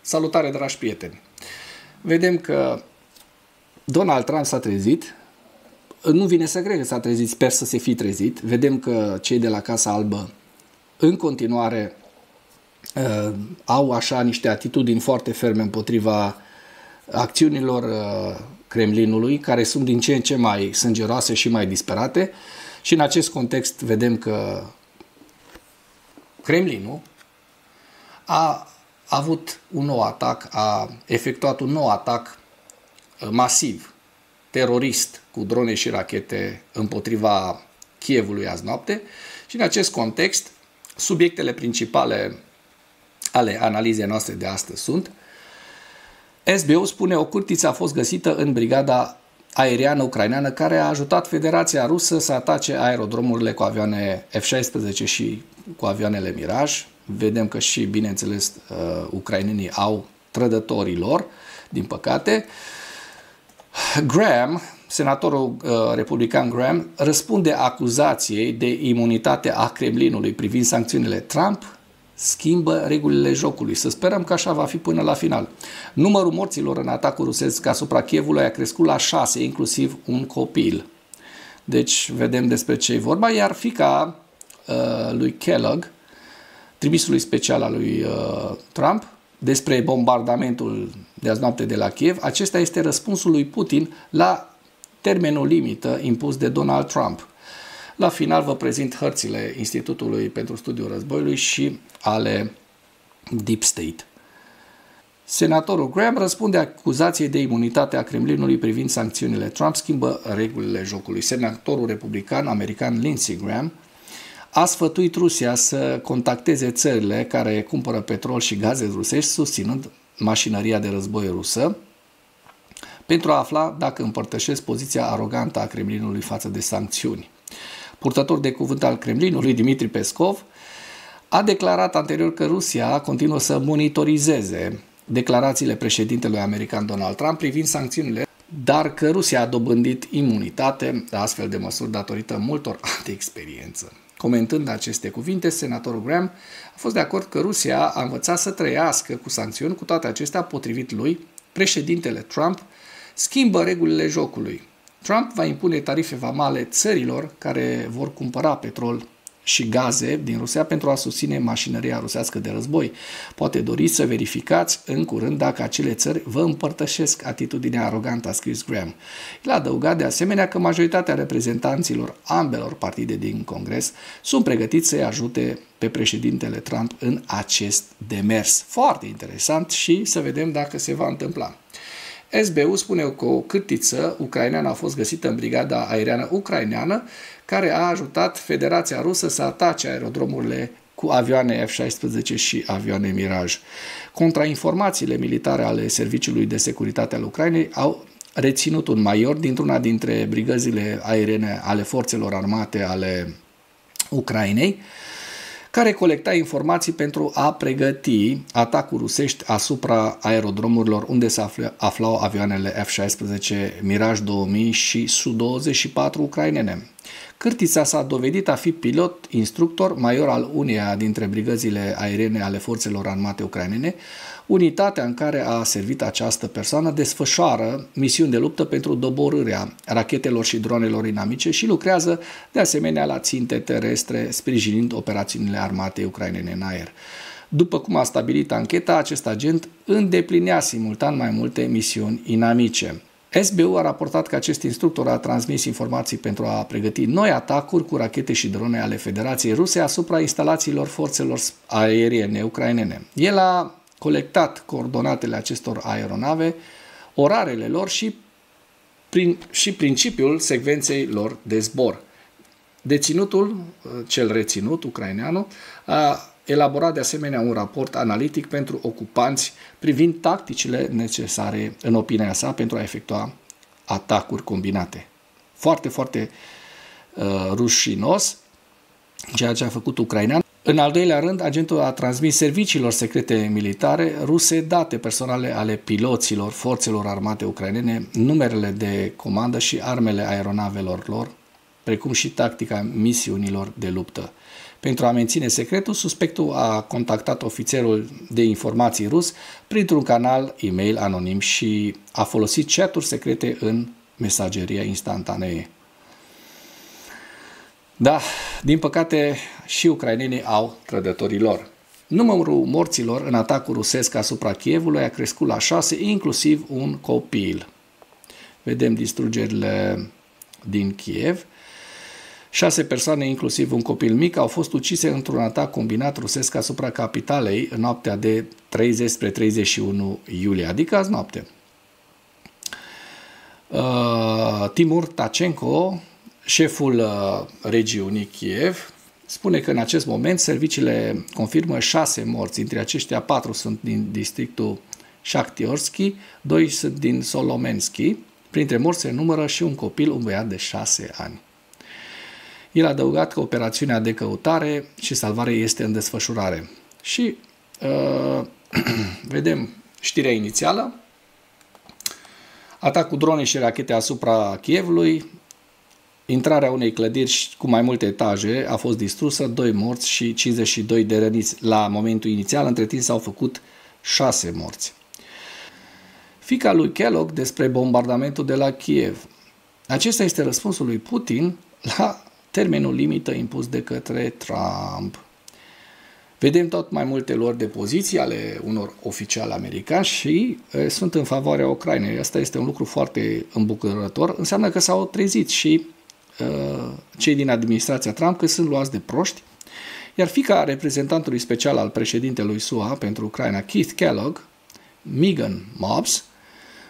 Salutare, dragi prieteni! Vedem că Donald Trump s-a trezit. Nu vine să cred că s-a trezit, sper să se fi trezit. Vedem că cei de la Casa Albă în continuare au așa niște atitudini foarte ferme împotriva acțiunilor Kremlinului, care sunt din ce în ce mai sângeroase și mai disperate. Și în acest context vedem că Kremlinul a avut un nou atac, a efectuat un nou atac masiv, terorist, cu drone și rachete împotriva Kievului azi noapte. Și în acest context, subiectele principale ale analizei noastre de astăzi sunt: SBU spune o cârtiță a fost găsită în brigada aeriană ucraineană care a ajutat Federația Rusă să atace aerodromurile cu avioane F-16 și cu avioanele Mirage. Vedem că și, bineînțeles, ucrainenii au trădătorii lor, din păcate. Graham, senatorul republican Graham, răspunde acuzației de imunitate a Kremlinului privind sancțiunile. Trump schimbă regulile jocului. Să sperăm că așa va fi până la final. Numărul morților în atacul rusesc asupra Kievului a crescut la 6, inclusiv un copil. Deci vedem despre ce e vorba, iar fiica lui Kellogg, trimisului special al lui Trump, despre bombardamentul de azi noapte de la Kiev, acesta este răspunsul lui Putin la termenul limită impus de Donald Trump. La final vă prezint hărțile Institutului pentru Studiul Războiului și ale Deep State. Senatorul Graham răspunde acuzației de imunitate a Kremlinului privind sancțiunile. Trump schimbă regulile jocului. Senatorul republican american Lindsey Graham a sfătuit Rusia să contacteze țările care cumpără petrol și gaze rusești, susținând mașinăria de război rusă, pentru a afla dacă împărtășesc poziția arogantă a Kremlinului față de sancțiuni. Purtător de cuvânt al Kremlinului, Dmitri Peskov, a declarat anterior că Rusia continuă să monitorizeze declarațiile președintelui american Donald Trump privind sancțiunile, dar că Rusia a dobândit imunitate la astfel de măsuri datorită multor alte experiențe. Comentând aceste cuvinte, senatorul Graham a fost de acord că Rusia a învățat să trăiască cu sancțiuni. Cu toate acestea, potrivit lui, președintele Trump schimbă regulile jocului. Trump va impune tarife vamale țărilor care vor cumpăra petrol și gaze din Rusia pentru a susține mașinăria rusească de război. Poate doriți să verificați în curând dacă acele țări vă împărtășesc atitudinea arogantă, a scris Graham. El a adăugat de asemenea că majoritatea reprezentanților ambelor partide din Congres sunt pregătiți să-i ajute pe președintele Trump în acest demers. Foarte interesant și să vedem dacă se va întâmpla. SBU spune că o cârtiță ucraineană a fost găsită în brigada aeriană ucraineană care a ajutat Federația Rusă să atace aerodromurile cu avioane F-16 și avioane Mirage. Contrainformațiile militare ale Serviciului de Securitate al Ucrainei au reținut un major dintr-una dintre brigăzile aeriene ale forțelor armate ale Ucrainei, care colecta informații pentru a pregăti atacuri rusești asupra aerodromurilor unde se aflau avioanele F-16 Mirage 2000 și Su-24 ucrainene. Cârtița s-a dovedit a fi pilot instructor major al uneia dintre brigăzile aeriene ale forțelor armate ucrainene. Unitatea în care a servit această persoană desfășoară misiuni de luptă pentru doborârea rachetelor și dronelor inamice și lucrează de asemenea la ținte terestre, sprijinind operațiunile armatei ucrainene în aer. După cum a stabilit ancheta, acest agent îndeplinea simultan mai multe misiuni inamice. SBU a raportat că acest instructor a transmis informații pentru a pregăti noi atacuri cu rachete și drone ale Federației Ruse asupra instalațiilor forțelor aeriene ucrainene. El a colectat coordonatele acestor aeronave, orarele lor și principiul secvenței lor de zbor. Deținutul, cel reținut, ucraineanul, a elaborat de asemenea un raport analitic pentru ocupanți privind tacticile necesare, în opinia sa, pentru a efectua atacuri combinate. Foarte, foarte rușinos ceea ce a făcut ucrainean. În al doilea rând, agentul a transmis serviciilor secrete militare ruse date personale ale piloților forțelor armate ucrainene, numerele de comandă și armele aeronavelor lor, precum și tactica misiunilor de luptă. Pentru a menține secretul, suspectul a contactat ofițerul de informații rus printr-un canal e-mail anonim și a folosit chaturi secrete în mesageria instantanee. Da, din păcate și ucrainenii au trădătorii lor. Numărul morților în atacul rusesc asupra Kievului a crescut la 6, inclusiv un copil. Vedem distrugerile din Kiev. 6 persoane, inclusiv un copil mic, au fost ucise într-un atac combinat rusesc asupra capitalei în noaptea de 30 spre 31 iulie, adică azi noapte. Timur Tachenko, șeful regiunii Kiev, spune că în acest moment serviciile confirmă 6 morți, dintre aceștia 4 sunt din districtul Shaktiorski, 2 sunt din Solomenski. Printre morți se numără și un copil, un băiat de 6 ani. El a adăugat că operațiunea de căutare și salvare este în desfășurare. Și vedem știrea inițială. Atacul drone și rachete asupra Kievului. Intrarea unei clădiri cu mai multe etaje a fost distrusă, 2 morți și 52 de răniți. La momentul inițial, între timp s-au făcut 6 morți. Fiica lui Kellogg despre bombardamentul de la Kiev. Acesta este răspunsul lui Putin la termenul limită impus de către Trump. Vedem tot mai multe luări de poziții ale unor oficiali americani și sunt în favoarea Ucrainei. Asta este un lucru foarte îmbucurător. Înseamnă că s-au trezit și cei din administrația Trump că sunt luați de proști. Iar fiica reprezentantului special al președintelui SUA pentru Ucraina, Keith Kellogg, Megan Mobbs,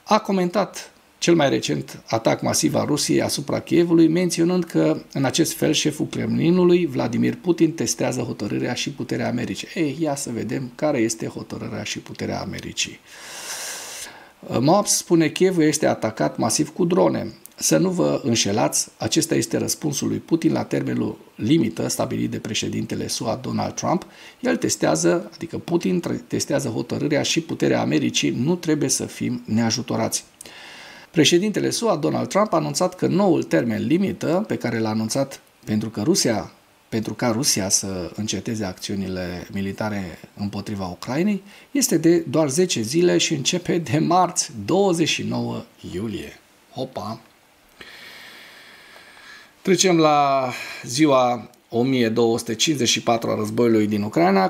a comentat cel mai recent atac masiv al Rusiei asupra Kievului, menționând că în acest fel șeful Kremlinului, Vladimir Putin, testează hotărârea și puterea Americii. Ei, ia să vedem care este hotărârea și puterea Americii. Mobbs spune că Kievul este atacat masiv cu drone. Să nu vă înșelați, acesta este răspunsul lui Putin la termenul limită stabilit de președintele SUA Donald Trump. El testează, adică Putin testează hotărârea și puterea Americii, nu trebuie să fim neajutorați. Președintele SUA Donald Trump a anunțat că noul termen limită pe care l-a anunțat pentru ca Rusia să înceteze acțiunile militare împotriva Ucrainei este de doar 10 zile și începe de marți 29 iulie. Hopa! Trecem la ziua 1254 a războiului din Ucraina.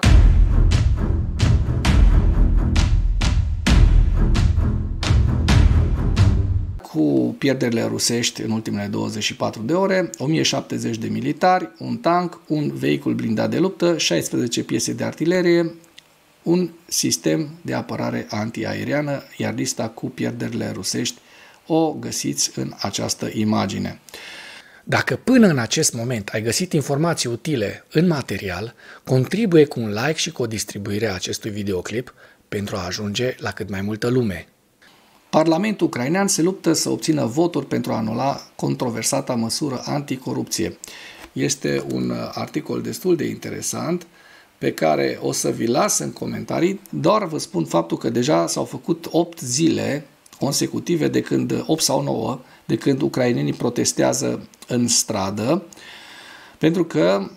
Cu pierderile rusești în ultimele 24 de ore, 1070 de militari, un tank, un vehicul blindat de luptă, 16 piese de artilerie, un sistem de apărare antiaeriană, iar lista cu pierderile rusești o găsiți în această imagine. Dacă până în acest moment ai găsit informații utile în material, contribuie cu un like și cu o distribuire a acestui videoclip pentru a ajunge la cât mai multă lume. Parlamentul ucrainean se luptă să obțină voturi pentru a anula controversata măsură anticorupție. Este un articol destul de interesant pe care o să vi las în comentarii. Doar vă spun faptul că deja s-au făcut 8 zile consecutive de când, 8 sau 9, de când ucrainenii protestează în stradă, pentru că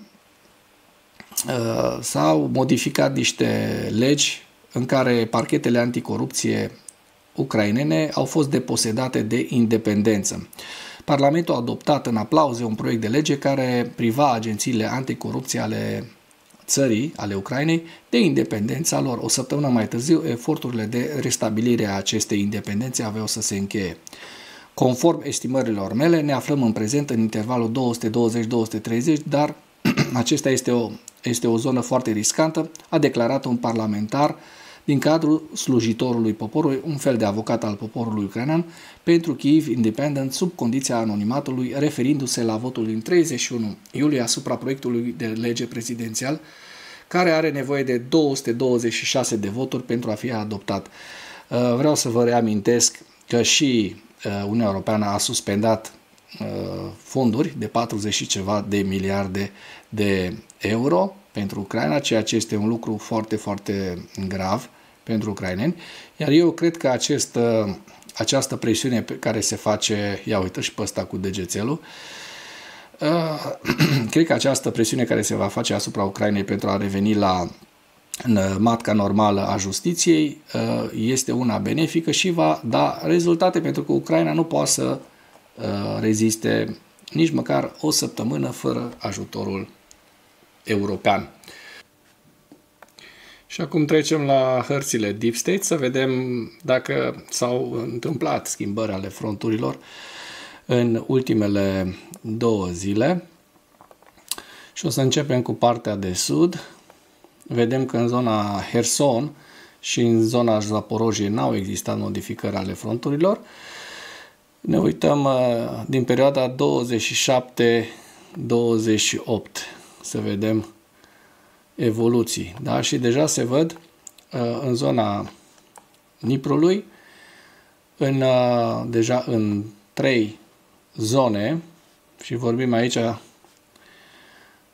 s-au modificat niște legi în care parchetele anticorupție ucrainene au fost deposedate de independență. Parlamentul a adoptat în aplauze un proiect de lege care priva agențiile anticorupție ale țării, ale Ucrainei, de independența lor. O săptămână mai târziu, eforturile de restabilire a acestei independențe aveau să se încheie. Conform estimărilor mele, ne aflăm în prezent în intervalul 220-230, dar acesta este o zonă foarte riscantă, a declarat un parlamentar din cadrul slujitorului poporului, un fel de avocat al poporului ucrainean, pentru Kyiv Independent, sub condiția anonimatului, referindu-se la votul din 31 iulie asupra proiectului de lege prezidențial, care are nevoie de 226 de voturi pentru a fi adoptat. Vreau să vă reamintesc că și Uniunea Europeană a suspendat fonduri de 40 și ceva de miliarde de euro pentru Ucraina, ceea ce este un lucru foarte, foarte grav pentru ucraineni. Iar eu cred că această presiune pe care se face, ia uite și pe ăsta cu degețelul, Cred că această presiune care se va face asupra Ucrainei pentru a reveni la matca normală a justiției este una benefică și va da rezultate, pentru că Ucraina nu poate să reziste nici măcar o săptămână fără ajutorul european. Și acum trecem la hărțile Deep State să vedem dacă s-au întâmplat schimbări ale fronturilor în ultimele 2 zile. Și o să începem cu partea de sud. Vedem că în zona Herson și în zona Zaporojie n-au existat modificări ale fronturilor. Ne uităm din perioada 27-28 să vedem evoluții. Da? Și deja se văd în zona Niprului, deja în 3 zone, și vorbim aici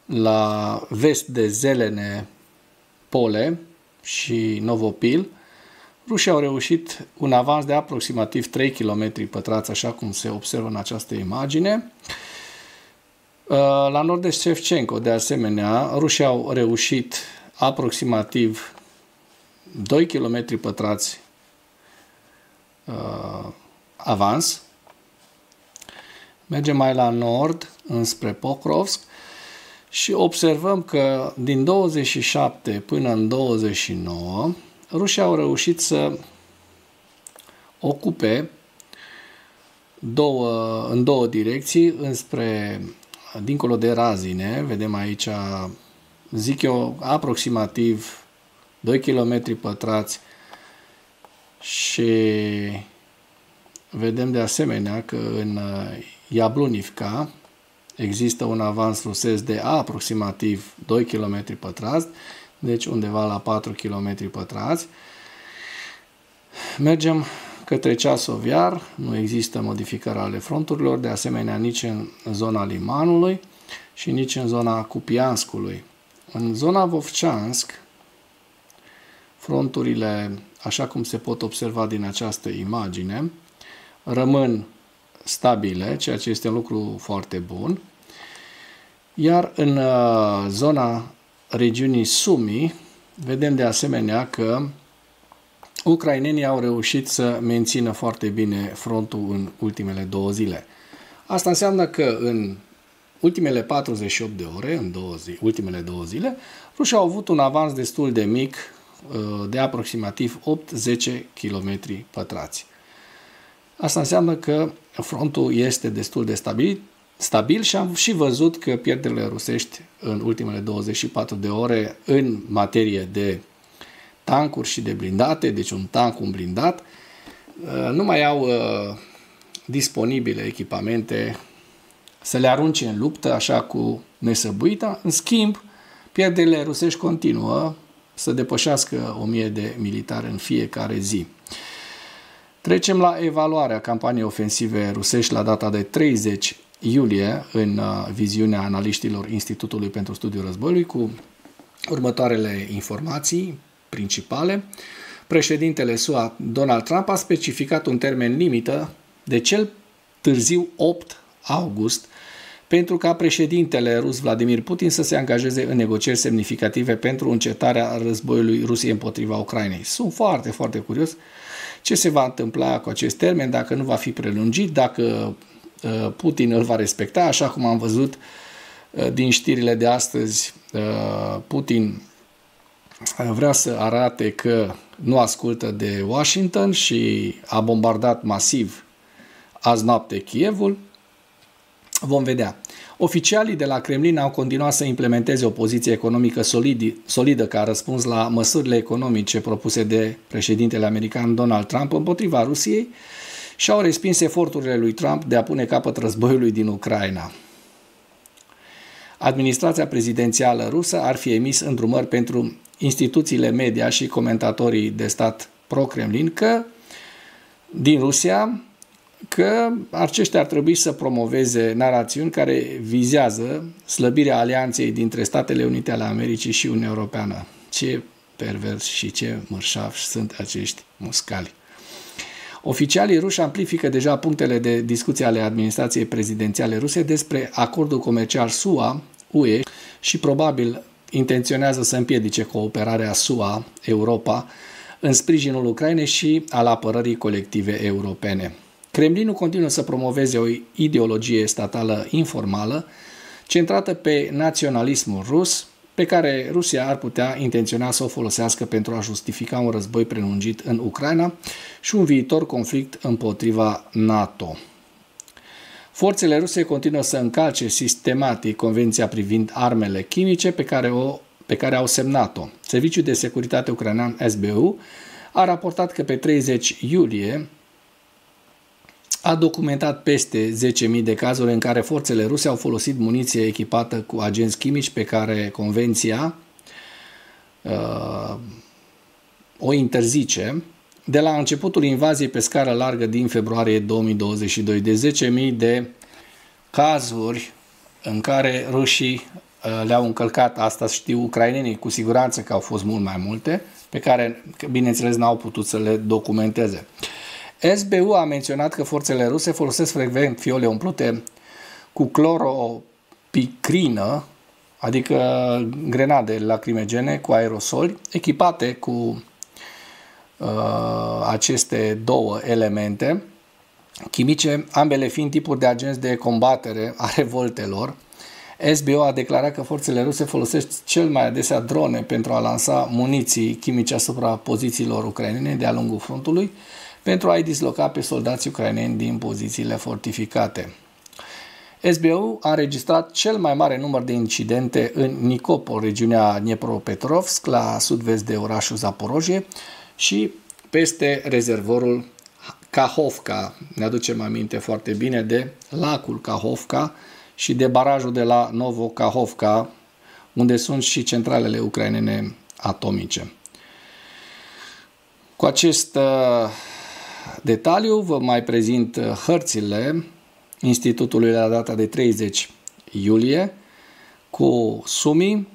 la vest de Zelene Pole și Novopil, rușii au reușit un avans de aproximativ 3 km pătrați, așa cum se observă în această imagine. La nord de Shevchenko, de asemenea, rușii au reușit aproximativ 2 km pătrați avans. Mergem mai la nord, înspre Pokrovsk, și observăm că din 27 până în 29, rușii au reușit să ocupe în două direcții, dincolo de Razine. Vedem aici, zic eu, aproximativ 2 km pătrați, și vedem de asemenea că în Iablunivka există un avans rusesc de aproximativ 2 km pătrați, deci undeva la 4 km pătrați. Mergem către Ceasov Iar, nu există modificări ale fronturilor, de asemenea nici în zona Limanului și nici în zona Kupianskului. În zona Vovchansk, fronturile, așa cum se pot observa din această imagine, rămân stabile, ceea ce este un lucru foarte bun. Iar în zona regiunii Sumy, vedem de asemenea că ucrainenii au reușit să mențină foarte bine frontul în ultimele 2 zile. Asta înseamnă că în ultimele 48 de ore, în ultimele 2 zile, rușii au avut un avans destul de mic, de aproximativ 8-10 km pătrați. Asta înseamnă că frontul este destul de stabil și am și văzut că pierderile rusești în ultimele 24 de ore în materie de tancuri și de blindate, deci un tank, un blindat, nu mai au disponibile echipamente să le arunce în luptă așa cu nesăbuita. În schimb, pierderile rusești continuă să depășească 1000 de militari în fiecare zi. Trecem la evaluarea campaniei ofensive rusești la data de 30 iulie în viziunea analiștilor Institutului pentru Studiul Războiului, cu următoarele informații principale. Președintele SUA Donald Trump a specificat un termen limită de cel târziu 8 august pentru ca președintele rus Vladimir Putin să se angajeze în negocieri semnificative pentru încetarea războiului Rusiei împotriva Ucrainei. Sunt foarte, foarte curios ce se va întâmpla cu acest termen, dacă nu va fi prelungit, dacă Putin îl va respecta, așa cum am văzut din știrile de astăzi. Putin vrea să arate că nu ascultă de Washington și a bombardat masiv azi noapte Kievul. Vom vedea. Oficialii de la Kremlin au continuat să implementeze o poziție economică solidă ca răspuns la măsurile economice propuse de președintele american Donald Trump împotriva Rusiei și au respins eforturile lui Trump de a pune capăt războiului din Ucraina. Administrația prezidențială rusă ar fi emis îndrumări pentru instituțiile media și comentatorii de stat pro-Kremlin din Rusia că aceștia ar trebui să promoveze narațiuni care vizează slăbirea alianței dintre Statele Unite ale Americii și Uniunea Europeană. Ce pervers și ce mărșavi sunt acești muscali. Oficialii ruși amplifică deja punctele de discuție ale administrației prezidențiale ruse despre acordul comercial SUA-UE și probabil intenționează să împiedice cooperarea SUA-Europa în sprijinul Ucrainei și al apărării colective europene. Kremlinul continuă să promoveze o ideologie statală informală, centrată pe naționalismul rus, pe care Rusia ar putea intenționa să o folosească pentru a justifica un război prelungit în Ucraina și un viitor conflict împotriva NATO. Forțele ruse continuă să încalce sistematic convenția privind armele chimice pe care au semnat-o. Serviciul de Securitate Ucrainean SBU a raportat că pe 30 iulie a documentat peste 10.000 de cazuri în care forțele ruse au folosit muniție echipată cu agenți chimici pe care convenția o interzice de la începutul invaziei pe scară largă din februarie 2022, de 10.000 de cazuri în care rușii le-au încălcat. Asta știu ucrainenii cu siguranță că au fost mult mai multe, pe care, bineînțeles, n-au putut să le documenteze. SBU a menționat că forțele ruse folosesc frecvent fiole umplute cu cloropicrină, adică grenade lacrimogene cu aerosoli, echipate cu aceste două elemente chimice, ambele fiind tipuri de agenți de combatere a revoltelor. SBU a declarat că forțele ruse folosesc cel mai adesea drone pentru a lansa muniții chimice asupra pozițiilor ucrainene de-a lungul frontului, pentru a-i disloca pe soldații ucraineni din pozițiile fortificate. SBU a înregistrat cel mai mare număr de incidente în Nikopol, regiunea Dnepropetrovsk, la sud-vest de orașul Zaporojie și peste rezervorul Kahovka. Ne aducem aminte foarte bine de lacul Kahovka și de barajul de la Novokahovka, unde sunt și centralele ucrainene atomice. Cu acest detaliu vă mai prezint hărțile Institutului la data de 30 iulie cu Sumi,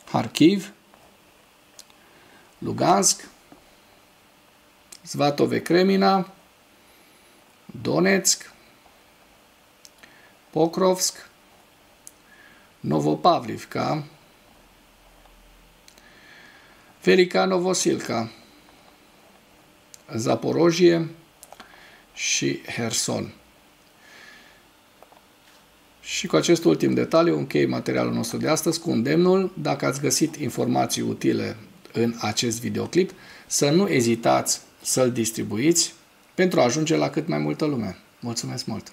Kharkiv, Lugansk, Svatove Kremina, Donetsk, Pokrovsk, Novopavlivka, Velika Novosilka, Zaporojie și Herson. Și cu acest ultim detaliu închei materialul nostru de astăzi cu îndemnul, dacă ați găsit informații utile în acest videoclip, să nu ezitați să-l distribuiți pentru a ajunge la cât mai multă lume. Mulțumesc mult!